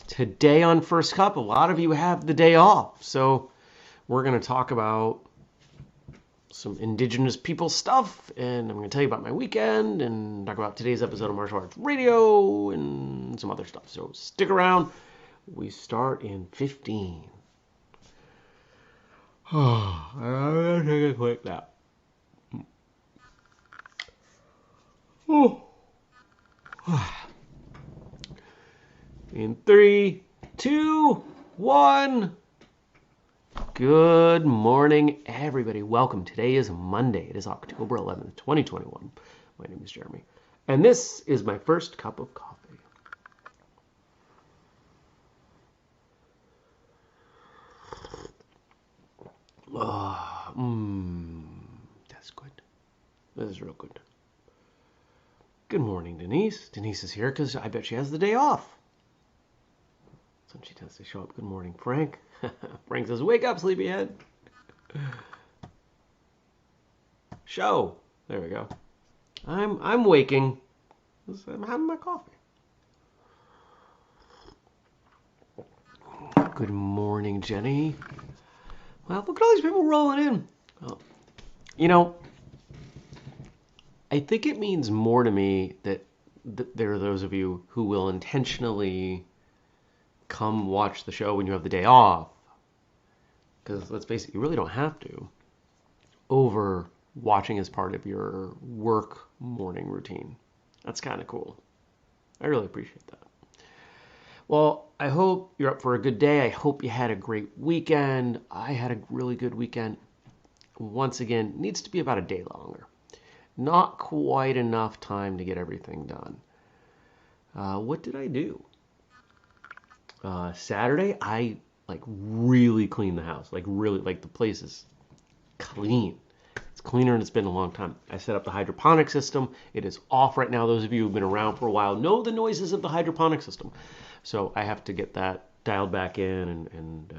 Today on First Cup, a lot of you have the day off. So we're going to talk about some Indigenous people stuff, and I'm going to tell you about my weekend and talk about today's episode of Martial Arts Radio and some other stuff. So stick around. We start in 15. I'm going to take a quick nap. In 3, 2, 1. Good morning, everybody. Welcome. Today is Monday. It is October 11th, 2021. My name is Jeremy, and this is my first cup of coffee. That's good. That is real good. Good morning, Denise. Denise is here because I bet she has the day off. So she tends to show up. Good morning, Frank. Frank says, wake up, sleepyhead. Show. There we go. I'm waking. I'm having my coffee. Good morning, Jenny. Well, look at all these people rolling in. Oh. You know, I think it means more to me that there are those of you who will intentionally come watch the show when you have the day off. Because let's face it, you really don't have to. Over watching as part of your work morning routine. That's kind of cool. I really appreciate that. Well, I hope you're up for a good day. I hope you had a great weekend. I had a really good weekend. Once again, needs to be about a day longer. Not quite enough time to get everything done. What did I do? Saturday, I really cleaned the house. The place is clean. It's cleaner than it's been in a long time. I set up the hydroponic system. It is off right now. Those of you who've been around for a while know the noises of the hydroponic system. So I have to get that dialed back in and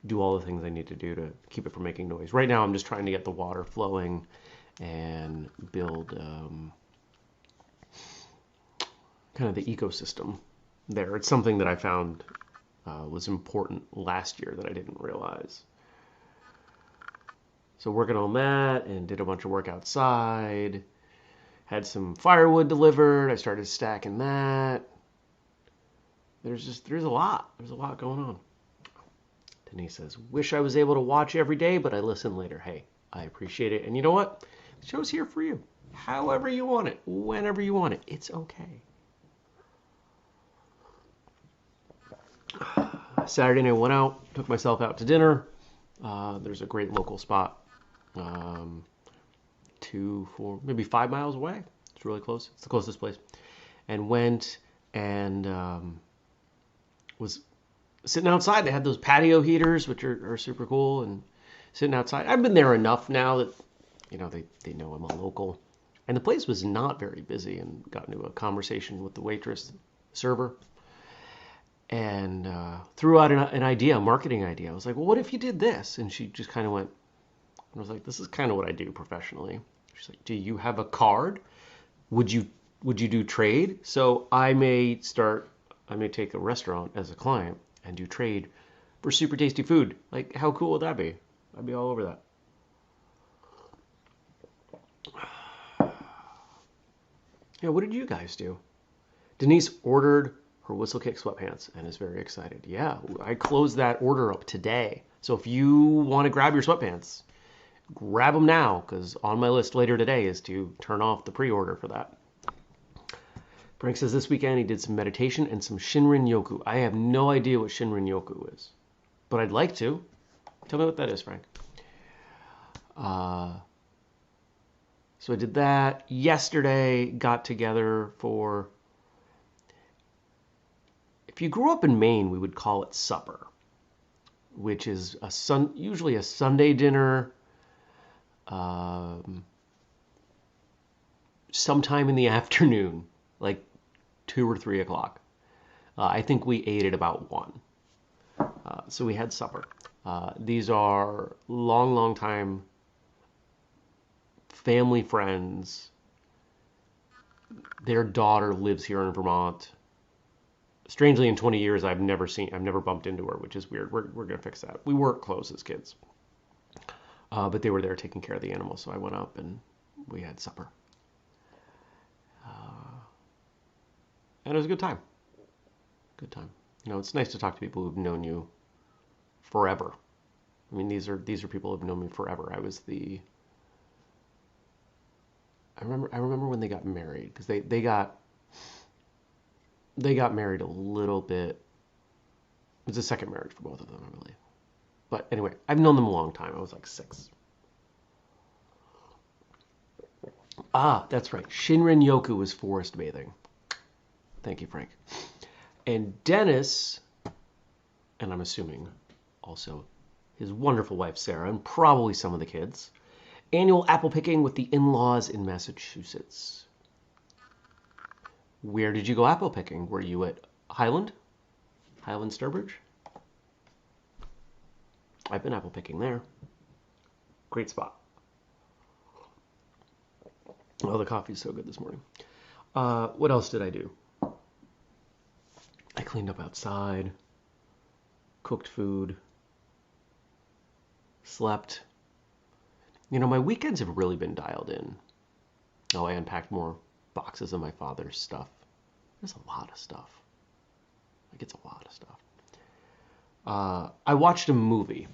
do all the things I need to do to keep it from making noise. Right now, I'm just trying to get the water flowing and build kind of the ecosystem there. It's something that I found was important last year that I didn't realize. So working on that and did a bunch of work outside. Had some firewood delivered. I started stacking that. There's a lot. There's a lot going on. Denise says, wish I was able to watch every day, but I listen later. Hey, I appreciate it. And you know what? The show's here for you. However you want it, whenever you want it. It's okay. Saturday night I went out, took myself out to dinner. There's a great local spot, maybe 5 miles away. It's really close. It's the closest place. And went and was sitting outside. They had those patio heaters, which are super cool, and sitting outside. I've been there enough now that they know I'm a local. And the place was not very busy, and got into a conversation with the waitress, server, and threw out an idea, a marketing idea. I was like, well, what if you did this? And she just kind of went, I was like, this is kind of what I do professionally. She's like, do you have a card? Would you do trade? So I may take a restaurant as a client and do trade for super tasty food. Like, how cool would that be? I'd be all over that. Yeah, what did you guys do? Denise ordered her whistlekick sweatpants and is very excited. Yeah, I closed that order up today. So if you want to grab your sweatpants, grab them now, because on my list later today is to turn off the pre-order for that. Frank says this weekend he did some meditation and some Shinrin-yoku. I have no idea what Shinrin-yoku is, but I'd like to. Tell me what that is, Frank. So I did that. Yesterday, got together for... If you grew up in Maine, we would call it supper, which is usually a Sunday dinner, sometime in the afternoon, like 2 or 3 o'clock. I think we ate at about 1. So we had supper. These are long time family friends. Their daughter lives here in Vermont. Strangely, in 20 years, I've never bumped into her, which is weird. We're gonna fix that. We weren't close as kids, but they were there taking care of the animals, so I went up and we had supper, and it was a good time. Good time. You know, it's nice to talk to people who've known you forever. I mean, these are people who've known me forever. I remember when they got married because they got married a little bit. It was a second marriage for both of them, I believe. But anyway, I've known them a long time. I was like 6. Ah, that's right. Shinrin Yoku was forest bathing. Thank you, Frank. And Dennis, and I'm assuming also his wonderful wife Sarah, and probably some of the kids, annual apple picking with the in-laws in Massachusetts. Where did you go apple picking? Were you at Highland Sturbridge? I've been apple picking there. Great spot. Oh, the coffee's so good this morning. What else did I do? I cleaned up outside, cooked food, slept. You know, my weekends have really been dialed in. Oh, I unpacked more boxes of my father's stuff. There's a lot of stuff. Like, it's a lot of stuff. I watched a movie.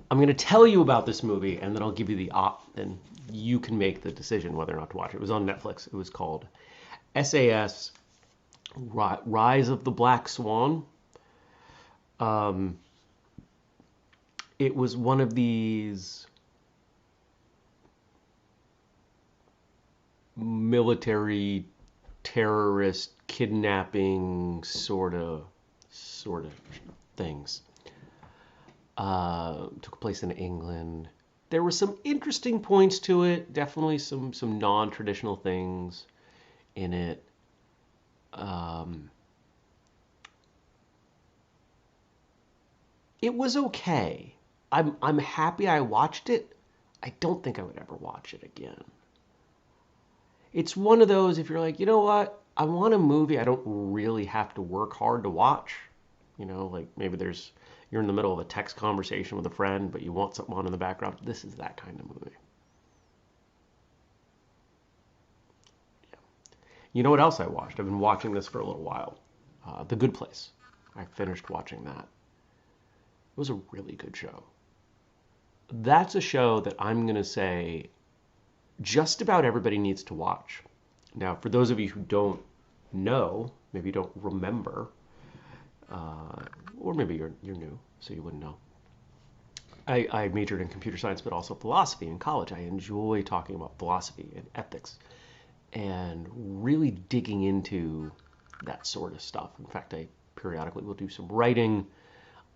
I'm going to tell you about this movie, and then I'll give you then you can make the decision whether or not to watch it. It was on Netflix. It was called SAS Rise of the Black Swan. It was one of these military terrorist kidnapping sort of things. Took place in England. There were some interesting points to it. Definitely some non-traditional things in it. It was okay. I'm happy I watched it. I don't think I would ever watch it again. It's one of those, if you're like, you know what, I want a movie I don't really have to work hard to watch. You know, like maybe you're in the middle of a text conversation with a friend, but you want something on in the background. This is that kind of movie. Yeah. You know what else I watched? I've been watching this for a little while. The Good Place. I finished watching that. It was a really good show. That's a show that I'm going to say just about everybody needs to watch. Now, for those of you who don't know, maybe you don't remember, or maybe you're new, so you wouldn't know. I majored in computer science, but also philosophy in college. I enjoy talking about philosophy and ethics and really digging into that sort of stuff. In fact, I periodically will do some writing.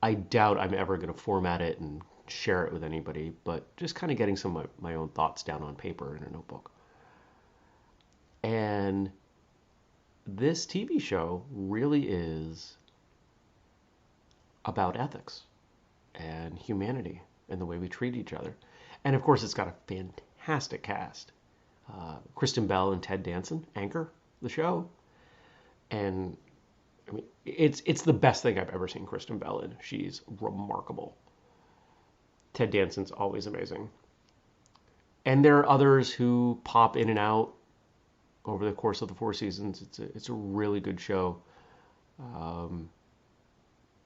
I doubt I'm ever going to format it and share it with anybody, but just kind of getting some of my own thoughts down on paper in a notebook. And this TV show really is about ethics and humanity and the way we treat each other. And of course, it's got a fantastic cast. Kristen Bell and Ted Danson anchor the show. And I mean, it's the best thing I've ever seen Kristen Bell in. She's remarkable. Ted Danson's always amazing. And there are others who pop in and out over the course of the 4 seasons. It's a really good show.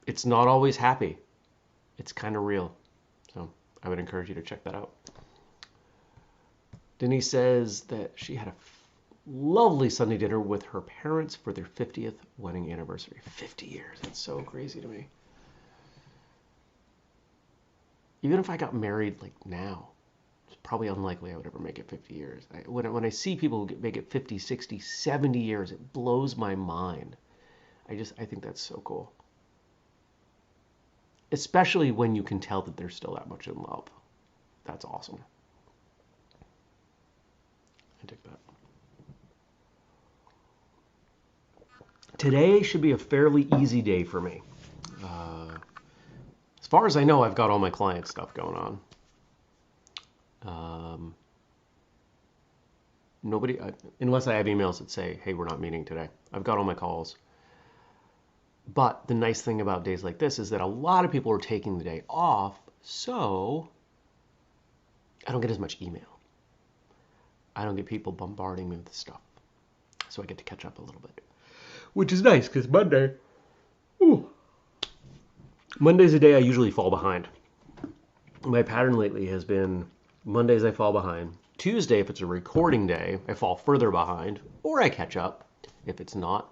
It's not always happy. It's kind of real. So I would encourage you to check that out. Denise says that she had a lovely Sunday dinner with her parents for their 50th wedding anniversary. 50 years. That's so crazy to me. Even if I got married like now, it's probably unlikely I would ever make it 50 years. When I see people who make it 50, 60, 70 years, it blows my mind. I think that's so cool. Especially when you can tell that they're still that much in love. That's awesome. I dig that. Today should be a fairly easy day for me. As far as I know, I've got all my client stuff going on. Nobody, unless I have emails that say, hey, we're not meeting today. I've got all my calls. But the nice thing about days like this is that a lot of people are taking the day off, so I don't get as much email. I don't get people bombarding me with stuff. So I get to catch up a little bit. Which is nice, because Monday's a day I usually fall behind. My pattern lately has been Mondays I fall behind. Tuesday, if it's a recording day, I fall further behind, or I catch up if it's not.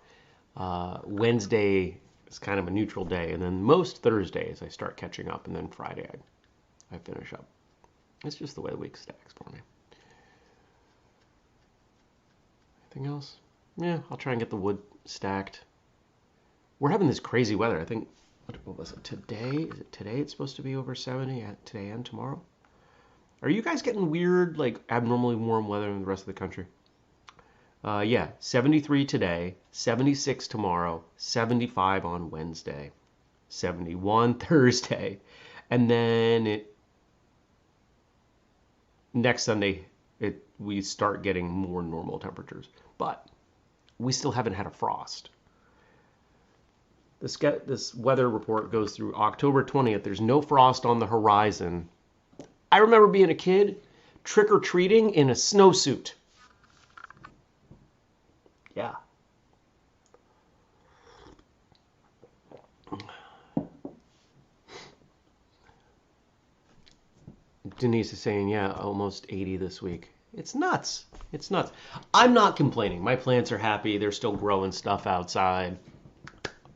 Wednesday is kind of a neutral day, and then most Thursdays I start catching up, and then Friday I finish up. It's just the way the week stacks for me. Anything else? Yeah, I'll try and get the wood stacked. We're having this crazy weather. I think, what was it, today? Is it today it's supposed to be over 70, today and tomorrow? Are you guys getting weird, like abnormally warm weather in the rest of the country? Yeah, 73 today, 76 tomorrow, 75 on Wednesday, 71 Thursday, and then next Sunday we start getting more normal temperatures. But we still haven't had a frost. This weather report goes through October 20th. There's no frost on the horizon. I remember being a kid, trick-or-treating in a snowsuit. Yeah. Denise is saying, yeah, almost 80 this week. It's nuts. It's nuts. I'm not complaining. My plants are happy. They're still growing stuff outside.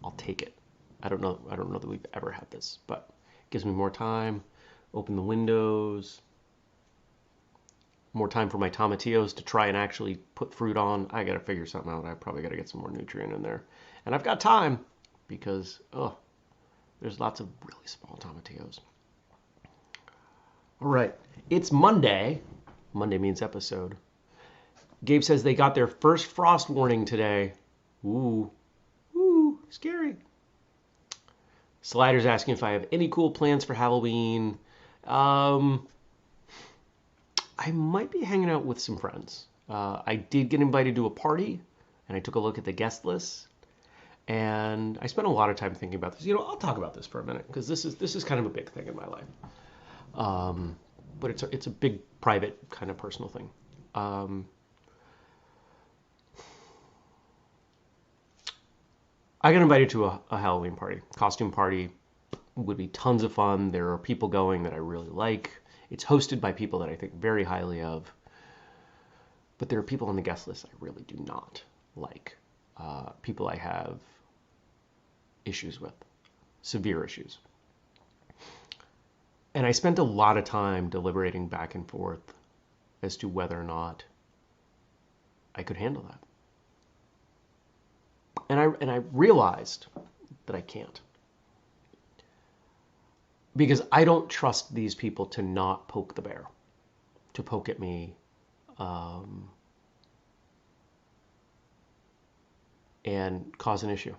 I'll take it. I don't know that we've ever had this, but it gives me more time. Open the windows. More time for my tomatillos to try and actually put fruit on. I got to figure something out. I probably got to get some more nutrient in there. And I've got time because, there's lots of really small tomatillos. All right. It's Monday. Monday means episode. Gabe says they got their first frost warning today. Ooh. Ooh, scary. Slider's asking if I have any cool plans for Halloween. I might be hanging out with some friends. I did get invited to a party, and I took a look at the guest list, and I spent a lot of time thinking about this. I'll talk about this for a minute because this is kind of a big thing in my life. But it's a big private kind of personal thing. I got invited to a Halloween party, costume party. Would be tons of fun. There are people going that I really like. It's hosted by people that I think very highly of. But there are people on the guest list I really do not like. People I have issues with, severe issues. And I spent a lot of time deliberating back and forth as to whether or not I could handle that. And I realized that I can't. Because I don't trust these people to not poke the bear, to poke at me, and cause an issue.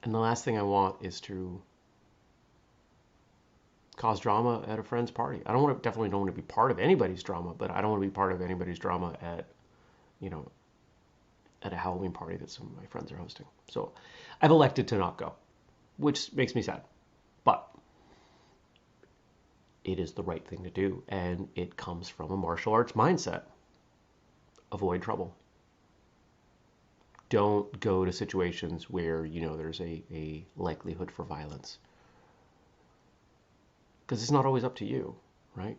And the last thing I want is to cause drama at a friend's party. Definitely don't want to be part of anybody's drama, but I don't want to be part of anybody's drama at a Halloween party that some of my friends are hosting. So I've elected to not go, which makes me sad. But it is the right thing to do, and it comes from a martial arts mindset. Avoid trouble. Don't go to situations where, there's a likelihood for violence. Because it's not always up to you, right?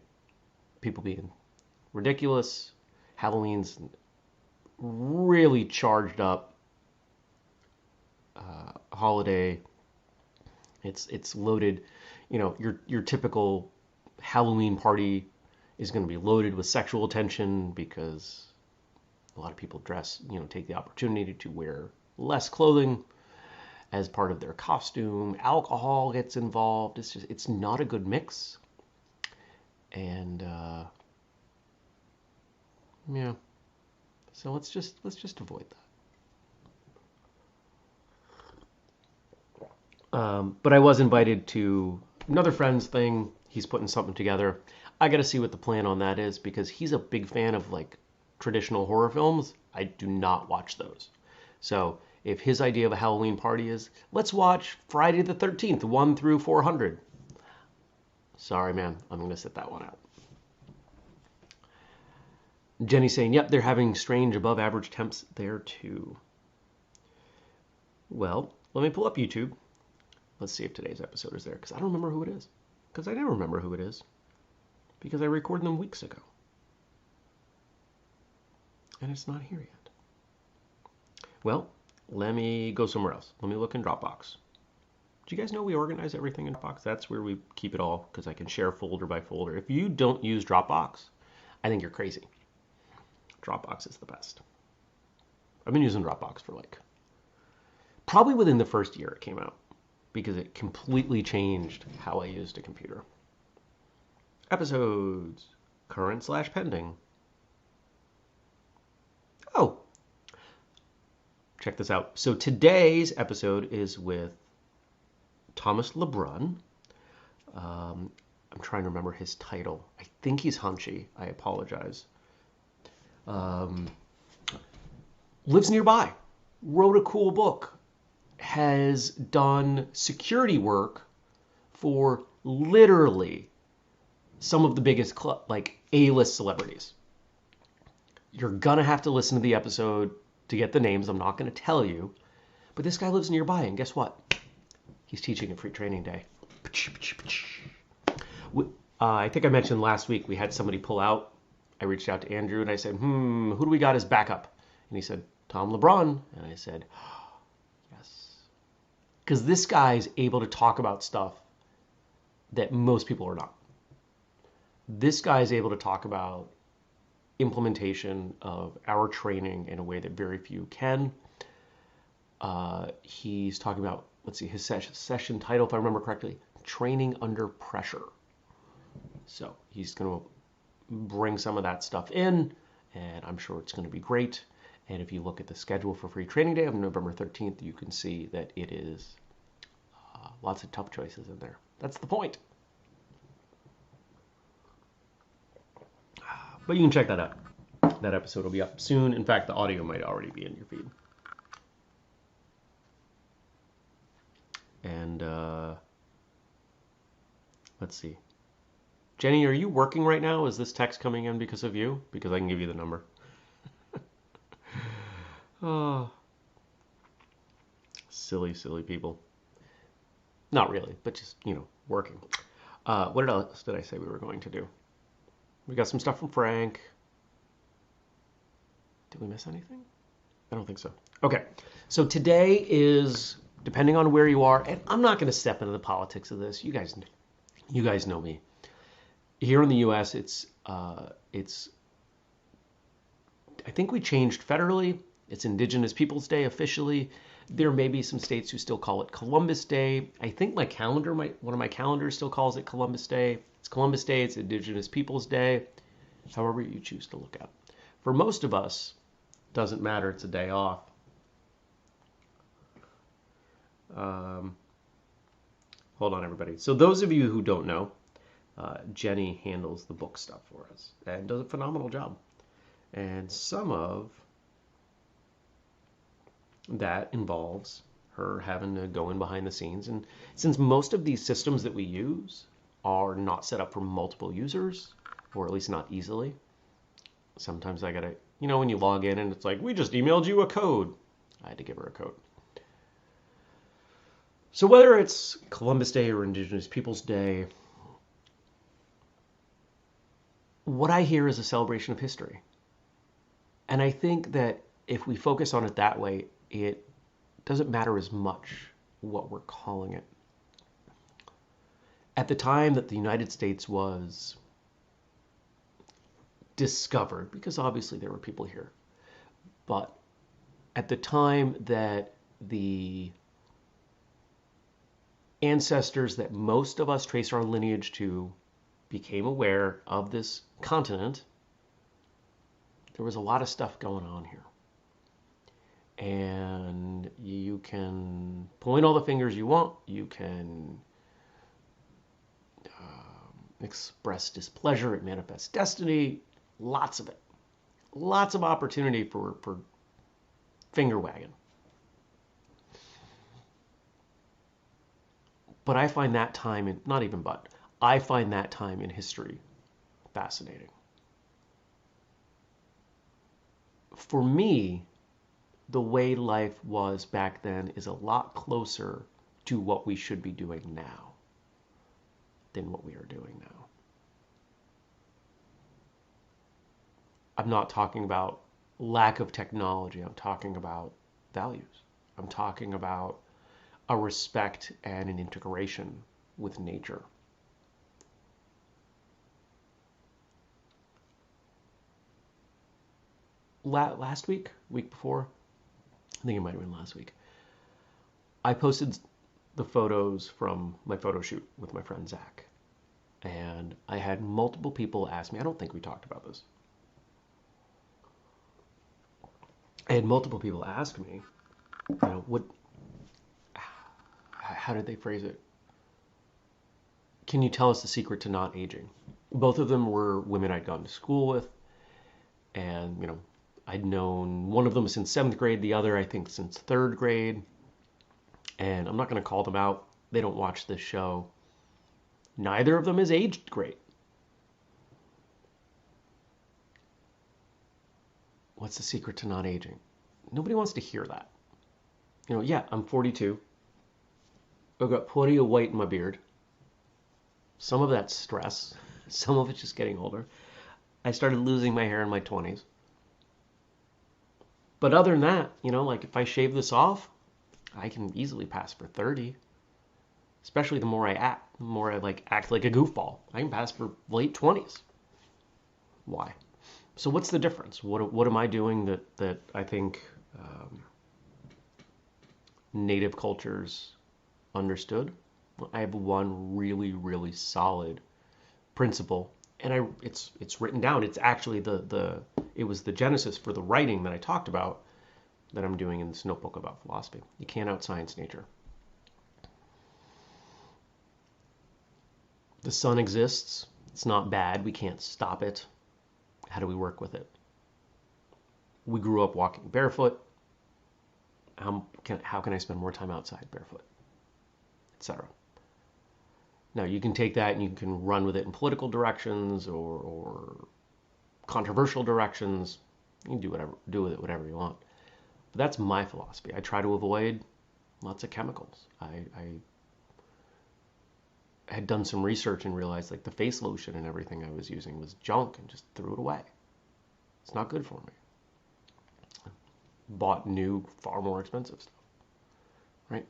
People being ridiculous. Halloween's really charged up holiday. It's loaded. Your typical Halloween party is going to be loaded with sexual tension because a lot of people take the opportunity to wear less clothing as part of their costume. Alcohol gets involved. It's not a good mix. And yeah. So let's just avoid that. But I was invited to another friend's thing. He's putting something together. I got to see what the plan on that is because he's a big fan of like traditional horror films. I do not watch those. So if his idea of a Halloween party is, let's watch Friday the 13th, 1 through 400. Sorry, man, I'm going to sit that one out. Jenny's saying, yep, they're having strange above average temps there too. Well, let me pull up YouTube. Let's see if today's episode is there, because I don't remember who it is. Because I never remember who it is. Because I recorded them weeks ago. And it's not here yet. Well, let me go somewhere else. Let me look in Dropbox. Do you guys know we organize everything in Dropbox? That's where we keep it all, because I can share folder by folder. If you don't use Dropbox, I think you're crazy. Dropbox is the best. I've been using Dropbox for probably within the first year it came out, because it completely changed how I used a computer. Episodes, current/pending. Oh, check this out. So today's episode is with Thomas LeBrun. I'm trying to remember his title. I think he's Hunchy. I apologize. Lives nearby. Wrote a cool book. Has done security work for literally some of the biggest A-list celebrities. You're gonna have to listen to the episode to get the names. I'm not gonna tell you, but this guy lives nearby, and guess what? He's teaching at Free Training Day. I think I mentioned last week we had somebody pull out. I reached out to Andrew and I said, who do we got as backup? And he said, Tom LeBrun. And I said, yes. Because this guy's able to talk about stuff that most people are not. This guy is able to talk about implementation of our training in a way that very few can. He's talking about, let's see, his session title, if I remember correctly, Training Under Pressure. So he's going to bring some of that stuff in, and I'm sure it's going to be great. And if you look at the schedule for Free Training Day on November 13th, you can see that it is lots of tough choices in there. That's the point. But you can check that out. That episode will be up soon. In fact, the audio might already be in your feed. And let's see. Jenny, are you working right now? Is this text coming in because of you? Because I can give you the number. Oh, silly people. Not really, but just, working. What else did I say we were going to do? We got some stuff from Frank. Did we miss anything? I don't think so. Okay, so today is, depending on where you are, and I'm not going to step into the politics of this. You guys know me. Here in the U.S., it's I think we changed federally. It's Indigenous Peoples Day officially. There may be some states who still call it Columbus Day. I think one of my calendars still calls it Columbus Day. It's Columbus Day, it's Indigenous Peoples Day, however you choose to look at. For most of us, doesn't matter, it's a day off. Hold on, everybody. So those of you who don't know, Jenny handles the book stuff for us and does a phenomenal job. And some of that involves her having to go in behind the scenes. And since most of these systems that we use are not set up for multiple users, or at least not easily, sometimes I gotta, when you log in and it's like, we just emailed you a code. I had to give her a code. So whether it's Columbus Day or Indigenous Peoples Day, what I hear is a celebration of history. And I think that if we focus on it that way, it doesn't matter as much what we're calling it. At the time that the United States was discovered, because obviously there were people here, but at the time that the ancestors that most of us trace our lineage to became aware of this continent, there was a lot of stuff going on here. And you can point all the fingers you want. You can express displeasure. It manifests destiny. Lots of it. Lots of opportunity for finger wagging. But I find that time in, not even but, I find that time in history fascinating. For me, the way life was back then is a lot closer to what we should be doing now than what we are doing now. I'm not talking about lack of technology. I'm talking about values. I'm talking about a respect and an integration with nature. Last week before, I think it might have been last week, I posted the photos from my photo shoot with my friend Zach. And I had multiple people ask me, I don't think we talked about this. I had multiple people ask me, how did they phrase it? Can you tell us the secret to not aging? Both of them were women I'd gone to school with. And, I'd known one of them since 7th grade, the other, I think, since 3rd grade. And I'm not going to call them out. They don't watch this show. Neither of them has aged great. What's the secret to not aging? Nobody wants to hear that. Yeah, I'm 42. I've got plenty of white in my beard. Some of that's stress. Some of it's just getting older. I started losing my hair in my 20s. But other than that, like if I shave this off, I can easily pass for 30. Especially the more I act, act like a goofball. I can pass for late 20s. Why? So what's the difference? What am I doing that I think native cultures understood? Well, I have one really, really solid principle, and it's written down. It's actually it was the genesis for the writing that I talked about that I'm doing in this notebook about philosophy. You can't out-science nature. The sun exists. It's not bad. We can't stop it. How do we work with it? We grew up walking barefoot. How can I spend more time outside barefoot? Etc. Now you can take that and you can run with it in political directions or controversial directions. You can do with it whatever you want. But that's my philosophy. I try to avoid lots of chemicals. I had done some research and realized like the face lotion and everything I was using was junk and just threw it away. It's not good for me. I bought new, far more expensive stuff. Right?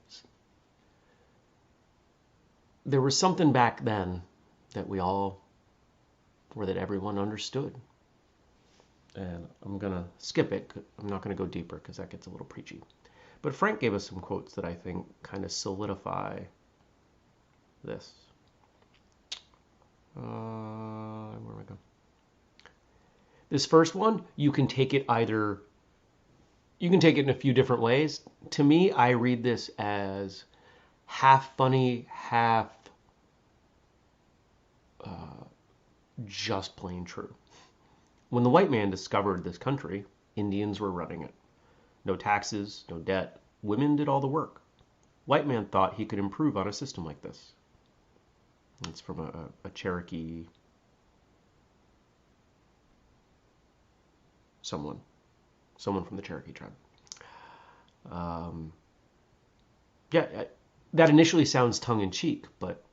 There was something back then that that everyone understood. And I'm going to skip it. I'm not going to go deeper because that gets a little preachy. But Frank gave us some quotes that I think kind of solidify this. Where am I going? This first one, you can take it in a few different ways. To me, I read this as half funny, half just plain true. When the white man discovered this country, Indians were running it. No taxes, no debt. Women did all the work. White man thought he could improve on a system like this. It's from a Cherokee someone from the Cherokee tribe. That initially sounds tongue-in-cheek, but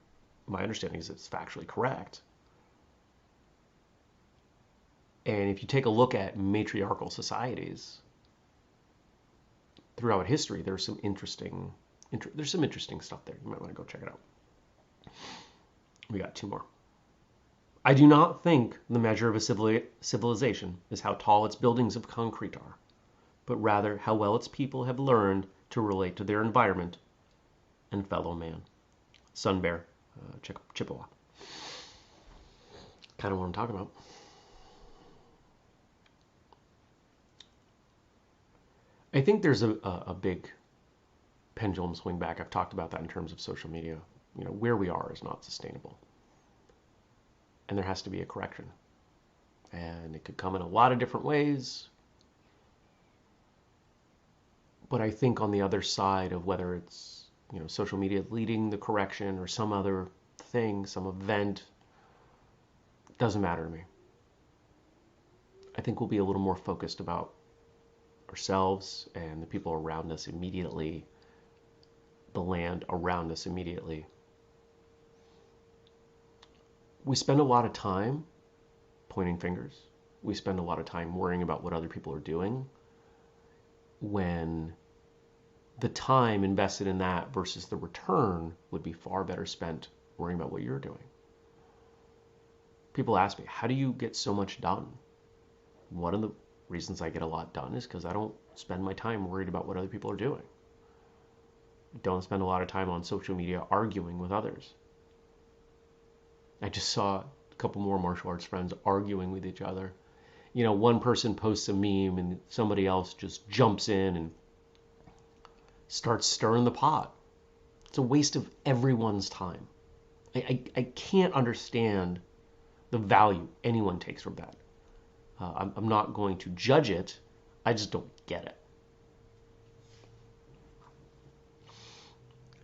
my understanding is it's factually correct. And if you take a look at matriarchal societies throughout history, there's some interesting stuff there. You might want to go check it out. We got 2 more. I do not think the measure of a civilization is how tall its buildings of concrete are, but rather how well its people have learned to relate to their environment and fellow man. Sun Bear, Chippewa. Kind of what I'm talking about. I think there's a big pendulum swing back. I've talked about that in terms of social media. Where we are is not sustainable. And there has to be a correction. And it could come in a lot of different ways. But I think on the other side of whether it's social media leading the correction or some other thing, some event, doesn't matter to me. I think we'll be a little more focused about ourselves and the people around us immediately, the land around us immediately. We spend a lot of time pointing fingers. We spend a lot of time worrying about what other people are doing, when the time invested in that versus the return would be far better spent worrying about what you're doing. People ask me, how do you get so much done? One of the reasons I get a lot done is because I don't spend my time worried about what other people are doing. I don't spend a lot of time on social media arguing with others. I just saw a couple more martial arts friends arguing with each other. One person posts a meme and somebody else just jumps in and starts stirring the pot. It's a waste of everyone's time. I can't understand the value anyone takes from that. I'm not going to judge it. I just don't get it.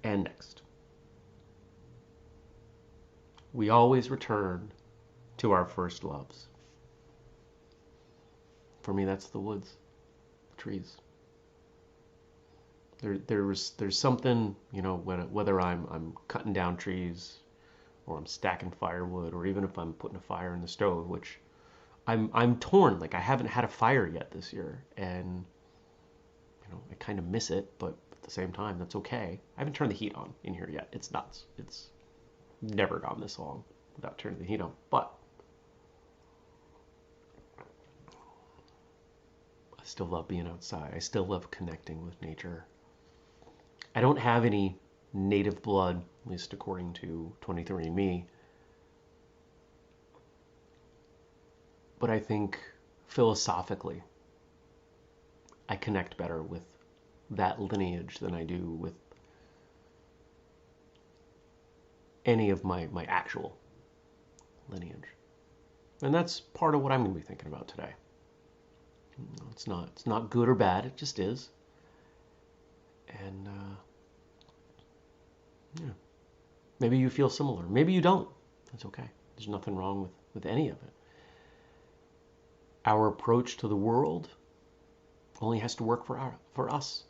And next. We always return to our first loves. For me, that's the woods, the trees. There's something, whether I'm cutting down trees or I'm stacking firewood, or even if I'm putting a fire in the stove, which I'm torn. Like, I haven't had a fire yet this year, and I kind of miss it, but at the same time, that's okay. I haven't turned the heat on in here yet. It's nuts. It's never gone this long without turning the heat on. But I still love being outside. I still love connecting with nature. I don't have any native blood, at least according to 23andMe. But I think philosophically, I connect better with that lineage than I do with any of my actual lineage. And that's part of what I'm going to be thinking about today. It's not good or bad, it just is. And maybe you feel similar. Maybe you don't. That's okay. There's nothing wrong with any of it. Our approach to the world only has to work for us.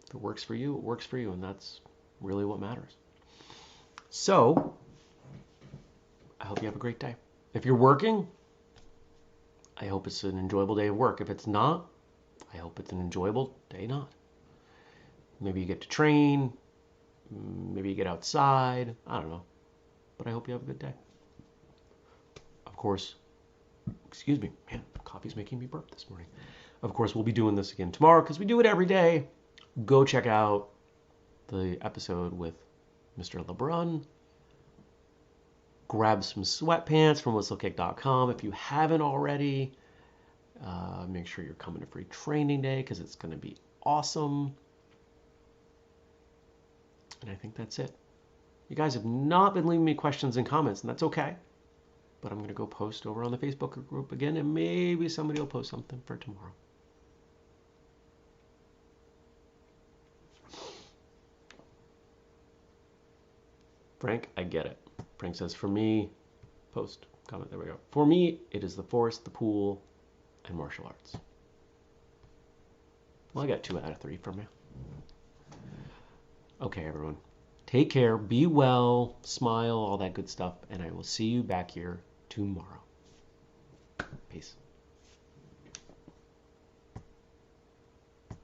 If it works for you, it works for you, and that's really what matters. So, I hope you have a great day. If you're working, I hope it's an enjoyable day of work. If it's not, I hope it's an enjoyable day not. Maybe you get to train, maybe you get outside, I don't know. But I hope you have a good day. Of course, excuse me, man, coffee's making me burp this morning. Of course, we'll be doing this again tomorrow because we do it every day. Go check out the episode with Mr. LeBrun. Grab some sweatpants from whistlekick.com if you haven't already. Make sure you're coming to free training day because it's going to be awesome. And I think that's it. You guys have not been leaving me questions and comments, and that's okay. But I'm going to go post over on the Facebook group again, and maybe somebody will post something for tomorrow. Frank, I get it. Frank says, for me, post, comment, there we go. For me, it is the forest, the pool, and martial arts. Well, I got 2 out of 3 from you. Okay, everyone. Take care, be well, smile, all that good stuff, and I will see you back here tomorrow. Peace.